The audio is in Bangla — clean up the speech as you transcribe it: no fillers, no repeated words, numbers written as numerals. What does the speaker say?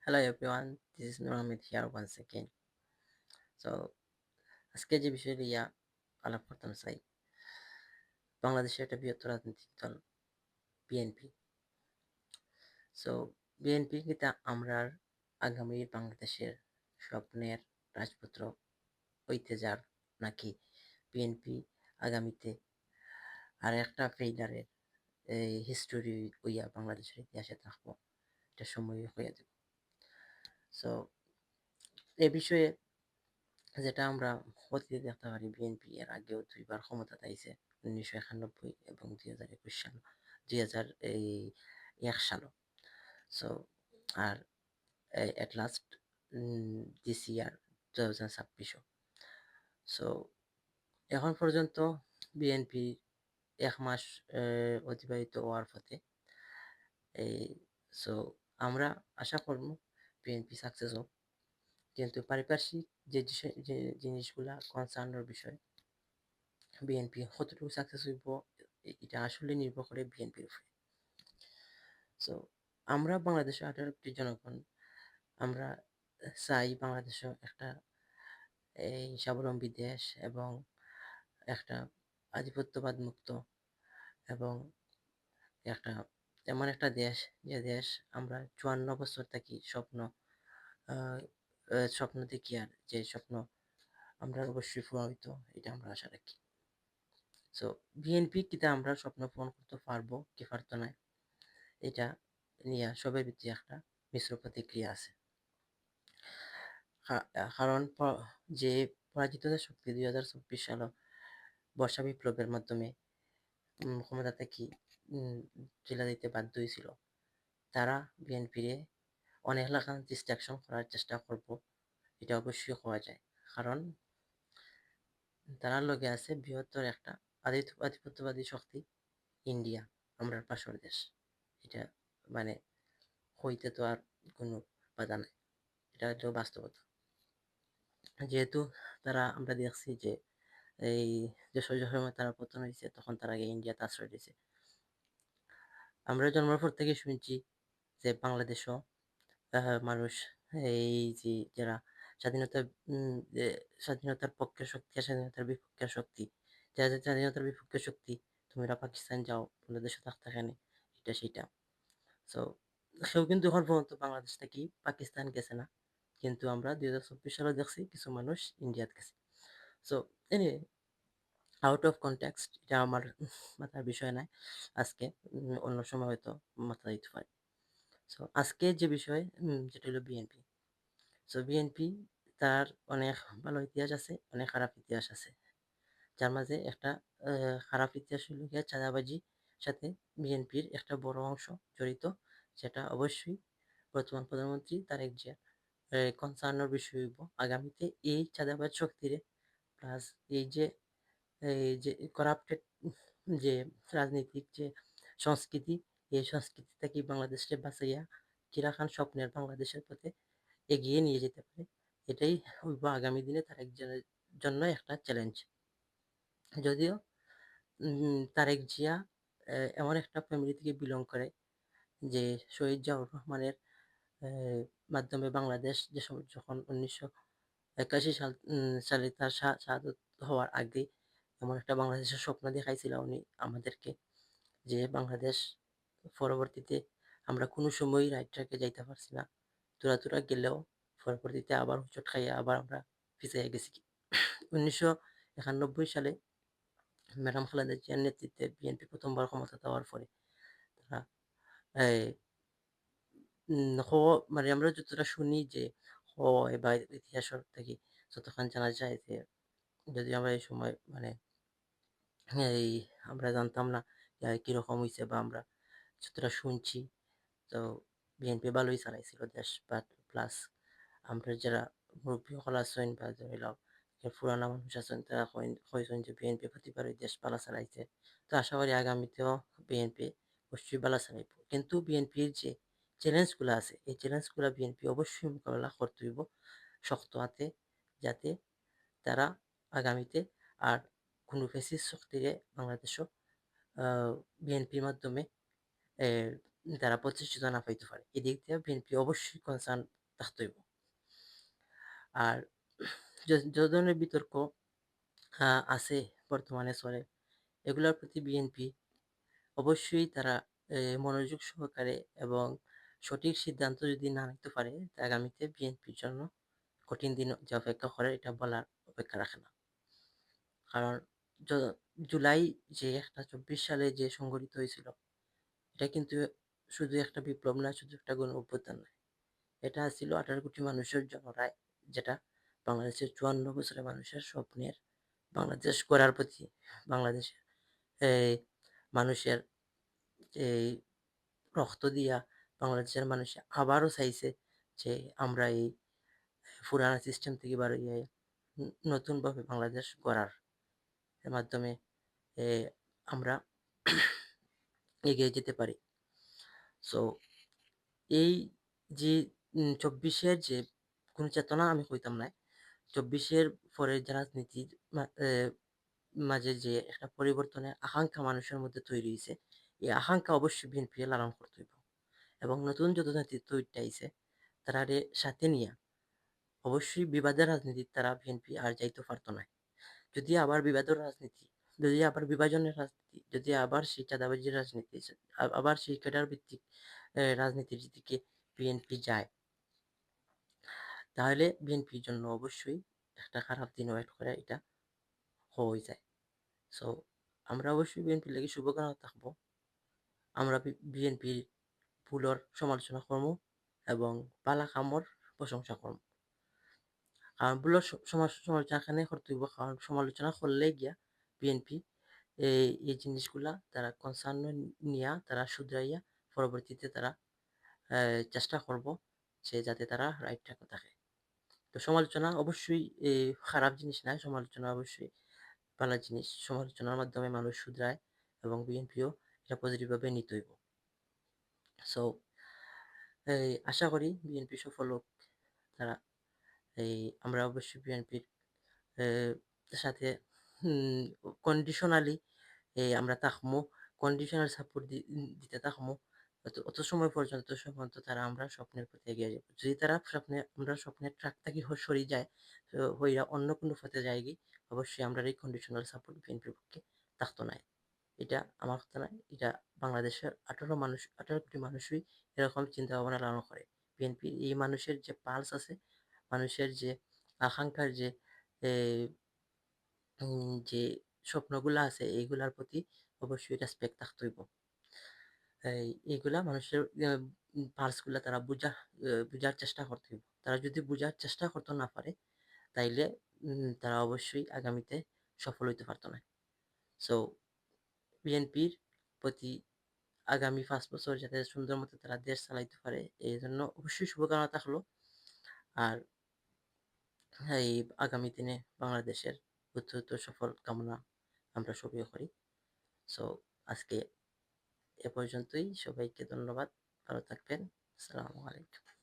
Hello everyone, this is Nur Ahmed here once again. So আজকে যে বিষয় নিয়ে আলাপ করতাম চাই, বাংলাদেশের একটা বৃহত্তর রাজনৈতিক দল বিএনপি। সো বিএনপি কিন্তু আমরার আগামী বাংলাদেশের স্বপ্নের রাজপুত্র হইতে যার, নাকি বিএনপি আগামীতে আর একটা ফেইলারের এই হিস্টোরি হইয়া বাংলাদেশের ইতিহাসে থাকবো, এটা সময় হইয়া দেব। সো এ বিষয়ে যেটা আমরা অতীতে দেখতে পারি, বিএনপি এর আগেও দুইবার ক্ষমতাতে আইছে, 1991 এবং 2021 সাল, 2001 সাল। সো আর at last this year 2026। So এখন পর্যন্ত বিএনপি 1 মাস অতিবাহিত হওয়ার পথে। এই সো আমরা আশা করব বিএনপি সাকসেস হোক, কিন্তু পারিপার্শ্বিক যে জিনিসগুলা কনসার্নের বিষয়, বিএনপি কতটুকু সাকসেস হইব এটা আসলে নির্ভর করে বিএনপির উপরে। সো আমরা বাংলাদেশের 18 কোটি জনগণ, আমরা চাই বাংলাদেশও একটা এই স্বাবলম্বী দেশ এবং একটা আধিপত্যবাদ মুক্ত এবং একটা এমন একটা দেশ, যে দেশ আমরা 54 বছর থাকি স্বপ্ন দেখি, আর যে স্বপ্ন আমরা অবশ্যই পূরণ হইতো, এটা আমরা আশা রাখি। সো বিএনপি কিতা আমরা স্বপ্ন পূরণ করতে পারবো কি পারতো না, এটা নিয়ে সবের ভিতরে একটা মিশ্র প্রতিক্রিয়া আছে। কারণ যে পরাজিত শক্তি 2024 সাল বর্ষা বিপ্লবের মাধ্যমে ক্ষমতা থেকে জেলা দিতে বাধ্য হয়েছিল, তারা বিএনপির অনেক লাগান ডিস্ট্রাকশন করার চেষ্টা করব, এটা অবশ্যই হওয়া যায়। কারণ তারা লগে আছে বৃহত্তর একটা আধিপত্যবাদী শক্তি, ইন্ডিয়া, আমরা পাশের দেশ। এটা মানে হইতে তো আর কোনো বাধা নাই, এটা হচ্ছে বাস্তবতা। যেহেতু তারা, আমরা দেখছি যে এই যে সময় তারা পতন হয়েছে, তখন তার আগে ইন্ডিয়াতে আশ্রয় দিয়েছে। আমরা জন্মের পর থেকে শুনছি যে বাংলাদেশও মানুষ, এই যে যারা স্বাধীনতা, যে স্বাধীনতার পক্ষের শক্তি আর স্বাধীনতার বিপক্ষের শক্তি, যারা স্বাধীনতার বিপক্ষের শক্তি, তোমরা পাকিস্তান যাও, বাংলাদেশে থাকতে এখানে, এটা সেটা। সো সেও কিন্তু এখন পর্যন্ত বাংলাদেশ থেকে পাকিস্তান গেছে না, কিন্তু আমরা 2024 সালে দেখছি কিছু মানুষ ইন্ডিয়াত গেছে। সো এনে আউট অফ কনটেক্সট, এটা আমার মাথার বিষয় নয় আজকে, অন্য সময় হয়তো মাথা দিতে পারে। সো আজকে যে বিষয়, যেটা হলো বিএনপি। সো বিএনপি তার অনেক ভালো ইতিহাস আছে, অনেক খারাপ ইতিহাস আছে। যার মাঝে একটা খারাপ ইতিহাস হলো গিয়ে চাঁদাবাজি সাথে বিএনপির একটা বড় অংশ জড়িত, যেটা অবশ্যই বর্তমান প্রধানমন্ত্রী তারেক জিয়ার কনসার্নের বিষয় হইব আগামীতে এই চাঁদাবাজ শক্তিরে, প্লাস এই যে করাপ্টেড যে রাজনীতিক যে সংস্কৃতি, এই সংস্কৃতি থেকে বাংলাদেশকে বাঁচাইয়া কিরাখান স্বপ্নের বাংলাদেশের পথে এগিয়ে নিয়ে যেতে পারে, এটাই হইব আগামী দিনে তার একজনের জন্য একটা চ্যালেঞ্জ। যদিও তারেক জিয়া এমন একটা ফ্যামিলি থেকে বিলং করে, যে শহীদ জিয়াউর রহমানের মাধ্যমে বাংলাদেশ যে যখন 1981 সালে তার শাহাদত হওয়ার আগে এমন একটা বাংলাদেশের স্বপ্ন দেখাইছিল উনি আমাদেরকে, যে বাংলাদেশ পরবর্তীতে আমরা কোনো সময়ই রাইট ট্র্যাকে যাইতে পারছি না, তুরা গেলেও পরবর্তীতে আবার হোঁচট খাইয়া আবার আমরা পিছিয়ে গেছি। 1991 সালে ম্যাডাম খালেদা জিয়ার নেতৃত্বে বিএনপি প্রথমবার ক্ষমতা দেওয়ার পরে তারা মানে আমরা যতটা শুনি যে বা ইতিহাস থেকে যতক্ষণ জানা যায়, যে যদি আমরা এই সময় মানে এই আমরা জানতাম না কিরকম হয়েছে, বা আমরা যতটা শুনছি, তো বিএনপি ভালোই চালাইছিল দেশ। বাট প্লাস আমরা যারা মুরব্বী সকল আছেন বা ধরি লওক পুরানা মানুষ আছেন, তারা কইছেন যে বিএনপি প্রতিবারই দেশ ভালো চালাইছে। তো আশা করি আগামীতেও বিএনপি অবশ্যই ভালো চালাইব, কিন্তু বিএনপির যে চ্যালেঞ্জগুলো আছে, এই চ্যালেঞ্জগুলো বিএনপি অবশ্যই মোকাবেলা করতে হইব শক্ত হাতে, যাতে তারা আগামীতে আর কোনো ফ্যাসিস্ট শক্তিরে বাংলাদেশও বিএনপির মাধ্যমে তারা প্রতিষ্ঠিত না পাইতে পারে। এদিক দিয়ে বিএনপি অবশ্যই কনসার্ন থাকতে হইব। আর যে ধরনের বিতর্ক আছে বর্তমানে চলে, এগুলোর প্রতি বিএনপি অবশ্যই তারা মনোযোগ সহকারে এবং সঠিক সিদ্ধান্ত যদি না নিতে পারে, তা আগামীতে বিএনপির জন্য কঠিন দিন যে অপেক্ষা করে এটা বলার অপেক্ষা রাখে না। কারণ জুলাই যে একটা 24 সালে যে সংঘটিত হয়েছিল, এটা কিন্তু শুধু একটা বিপ্লব না, শুধু একটা গণ অভ্যুত্থান নয়। এটা ছিল 18 কোটি মানুষের জনরায়, যেটা বাংলাদেশের 54 বছরের মানুষের স্বপ্নের বাংলাদেশ গড়ার প্রতি, বাংলাদেশের এই মানুষের এই রক্ত দিয়া বাংলাদেশের মানুষ আবারও চাইছে যে আমরা এই পুরানা সিস্টেম থেকে বাড়িয়ে নতুনভাবে বাংলাদেশ গড়ার মাধ্যমে আমরা এগিয়ে যেতে পারি। সো এই যে 24-এর যে কোনো চেতনা আমি কইতাম না, 24-এর পরের যে রাজনীতির মাঝে যে একটা পরিবর্তনের আকাঙ্ক্ষা মানুষের মধ্যে তৈরি হয়েছে, এই আকাঙ্ক্ষা অবশ্যই বিএনপি লালন করতে হইব। এবং নতুন যত নেতৃত্ব আইছে তারারে সাথে নিয়ে অবশ্যই বিবাদের রাজনীতি তারা বিএনপি আর যাইতে পারতো না। যদি আবার বিবাদের রাজনীতি, যদি আবার বিভাজনের রাজনীতি, যদি আবার সেই চাঁদাবাজির রাজনীতি, আবার সেই ক্যাডার ভিত্তিক রাজনীতির দিকে বিএনপি যায়, তাহলে বিএনপির জন্য অবশ্যই একটা খারাপ দিন ওয়েট করে, এটা হয়ে যায়। সো আমরা অবশ্যই বিএনপির লাগি শুভকামনা থাকবো। আমরা বিএনপির ভুলর সমালোচনা করবো এবং পালা কামর প্রশংসা করবো। কারণ ভুলর সমালোচনা এখানে করতে হইব, কারণ সমালোচনা করলে গিয়া বিএনপি এই জিনিসগুলা তারা কনসার্ন নিয়া তারা শুধরাইয়া পরবর্তীতে তারা চেষ্টা করব যে যাতে তারা রাইট ট্র্যাকে থাকে। তো সমালোচনা অবশ্যই খারাপ জিনিস নয়, সমালোচনা অবশ্যই ভালো জিনিস। সমালোচনার মাধ্যমে মানুষ শুধরায় এবং বিএনপিও এটা পজিটিভভাবে নিতে হইব। সো আশা করি বিএনপি সফল হোক তারা। আমরা অবশ্যই বিএনপির সাথে কন্ডিশনালি আমরা থাকবো, কন্ডিশনাল সাপোর্ট দিতে থাকবো অত সময় পর্যন্ত তারা আমরা স্বপ্নের পথে এগিয়ে যাব। যদি তারা আমরা স্বপ্নের ট্রাক থেকে সরে যায়, হইয়া অন্য কোনো পথে যায় গিয়ে, অবশ্যই আমরা এই কন্ডিশনাল সাপোর্ট বিএনপির পক্ষে থাকতো না। এটা আমার কথা নয়, এটা বাংলাদেশের 18 কোটি মানুষই এরকম চিন্তা ভাবনা লালন করে। বিএনপি এই মানুষের যে পালস আছে, মানুষের যে আকাঙ্ক্ষার যে স্বপ্নগুলা আছে, এইগুলার প্রতি অবশ্যই রেসপেক্ট থাকতে হইব। এইগুলা মানুষের পালসগুলা তারা বুঝার চেষ্টা করতে হইব। তারা যদি বুঝার চেষ্টা করতে না পারে, তাইলে তারা অবশ্যই আগামীতে সফল হইতে পারতো না। সো বিএনপির প্রতি আগামী 5 বছর যাতে সুন্দর মতো তারা দেশ চালাইতে পারে, এই জন্য অবশ্যই শুভকামনা থাকলো। আর এই আগামী দিনে বাংলাদেশের উত্তরোত্তর সফল কামনা আমরা সবাই করি। সো আজকে এ পর্যন্তই। সবাইকে ধন্যবাদ। ভালো থাকবেন। আসসালামু আলাইকুম।